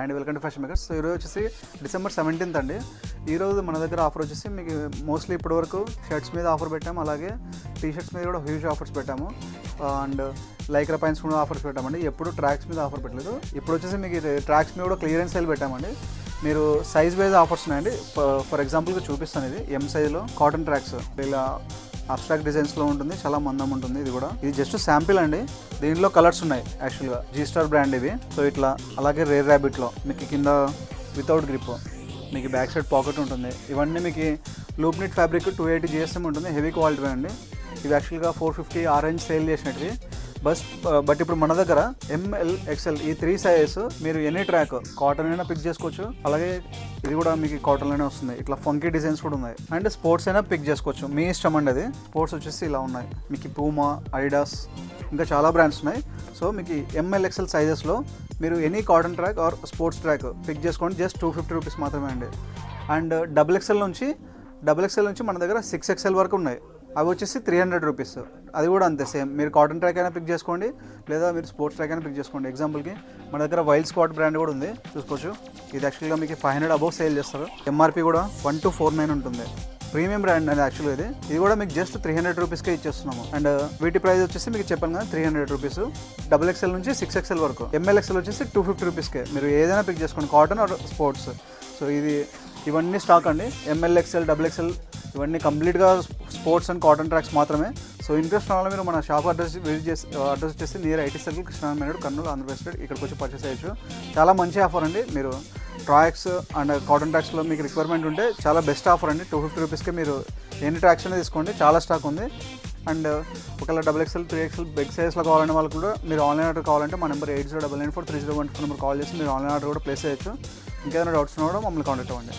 And welcome to fashion makers. So ఈరోజు వచ్చేసి December 17th అండి. ఈరోజు మన దగ్గర ఆఫర్ వచ్చేసి మీకు మోస్ట్లీ ఇప్పటివరకు షర్ట్స్ మీద ఆఫర్ పెట్టాము, అలాగే టీషర్ట్స్ మీద కూడా హ్యూజ్ ఆఫర్స్ పెట్టాము, అండ్ లైక్రా ప్యాంట్స్ కూడా ఆఫర్స్ పెట్టామండి. ఎప్పుడు ట్రాక్స్ మీద ఆఫర్ పెట్టలేదు. ఇప్పుడు వచ్చేసి మీకు ట్రాక్స్ మీద కూడా క్లియరెన్స్ సేల్ పెట్టామండి. మీరు సైజ్ వైజ్ ఆఫర్స్ ఉన్నాయండి. ఫర్ ఎగ్జాంపుల్గా చూపిస్తాను. ఇది M సైజ్లో కాటన్ ట్రాక్స్, ఇలా అబ్స్ట్రాక్ట్ డిజైన్స్లో ఉంటుంది, చాలా మందం ఉంటుంది. ఇది జస్ట్ శాంపిల్ అండి. దీంట్లో కలర్స్ ఉన్నాయి యాక్చువల్గా. G-Star బ్రాండ్ ఇవి. సో ఇట్లా, అలాగే రేర్ ర్యాబిట్లో మీకు కింద వితౌట్ గ్రిప్, మీకు బ్యాక్ సైడ్ పాకెట్ ఉంటుంది. ఇవన్నీ మీకు లూప్ నిట్ ఫ్యాబ్రిక్ 280 GSM ఉంటుంది, హెవీ క్వాలిటీ అండి. ఇవి యాక్చువల్గా 450 ఆరెంజ్ సేల్ చేసినట్టు. బట్ ఇప్పుడు మన దగ్గర ML XL ఈ 3 సైజెస్ మీరు ఎనీ ట్రాక్ కాటన్ అయినా పిక్ చేసుకోవచ్చు, అలాగే ఇది కూడా మీకు కాటన్లోనే వస్తుంది. ఇట్లా ఫంకీ డిజైన్స్ కూడా ఉన్నాయి. అండ్ స్పోర్ట్స్ అయినా పిక్ చేసుకోవచ్చు, మీ ఇష్టం అండి. అది స్పోర్ట్స్ వచ్చేసి ఇలా ఉన్నాయి. మీకు పూమా, అడిడాస్, ఇంకా చాలా బ్రాండ్స్ ఉన్నాయి. సో మీకు ML XL సైజెస్లో మీరు any cotton track or sports track pick చేసుకోండి. జస్ట్ 250 రూపీస్ మాత్రమే అండి. అండ్ XXL నుంచి మన దగ్గర 6XL వరకు ఉన్నాయి. అవి వచ్చేసి 300 రూపీస్. అది కూడా అంతే సేమ్. మీరు కాటన్ ట్రాక్ అయినా పిక్ చేసుకోండి, లేదా మీరు స్పోర్ట్స్ ట్రాక్ అయినా పిక్ చేసుకోండి. ఎగ్జాంపుల్కి మన దగ్గర వైల్డ్ స్క్వాడ్ బ్రాండ్ కూడా ఉంది, చూసుకోవచ్చు. ఇది యాక్చువల్గా మీకు 500 అబౌవ్ సేల్ చేస్తారు. MRP కూడా 1249 ఉంటుంది. ప్రీమియం బ్రాండ్ అండి యాక్చువల్గా. ఇది కూడా మీకు జస్ట్ 300 రూపీస్కే ఇచ్చేస్తున్నాము. అండ్ వీటి ప్రైస్ వచ్చేసి మీకు చెప్పాను కదా 300 రూపీస్. XXL నుంచి 6XL వరకు. ML XL వచ్చేసి 250 రూపీస్కే. మీరు ఏదైనా పిక్ చేసుకోండి, కాటన్ ఆర్ స్పోర్ట్స్. సో ఇవన్నీ స్టాక్ అండి. ML XL, XXL ఇవన్నీ కంప్లీట్గా స్పోర్ట్స్ అండ్ కాటన్ ట్రాక్స్ మాత్రమే. సో ఇంట్రెస్ట్ ఉన్న మీరు మన షాప్ అడ్రస్ వచ్చేసి near IT circle, Krishna Nagar, Kurnool, Andhra Pradesh state. ఇక్కడికి వచ్చి పర్చేస్ చేయొచ్చు. చాలా మంచి ఆఫర్ అండి. మీరు ట్రాక్స్ అండ్ కాటన్ ట్రాక్స్లో మీకు రిక్వైర్మెంట్ ఉంటే చాలా బెస్ట్ ఆఫర్ అండి. 250 రూపీస్కే మీరు ఎన్ని ట్రాక్స్ అనేది తీసుకోండి, చాలా స్టాక్ ఉంది. అండ్ ఒకవేళ XXL, 3XL బిగ్ సైజ్లో కావాలనే వాళ్ళు కూడా మీరు ఆన్లైన్ ఆర్డర్ కావాలంటే మా నెంబర్ 80994301 నెంబర్ కాల్ చేసి మీరు ఆన్లైన్ ఆర్డర్ కూడా ప్లేస్ చేయొచ్చు. ఇంకేదైనా డౌట్స్ ఉన్నా కూడా మమ్మల్ని కాంటాక్ట్ అవ్వండి.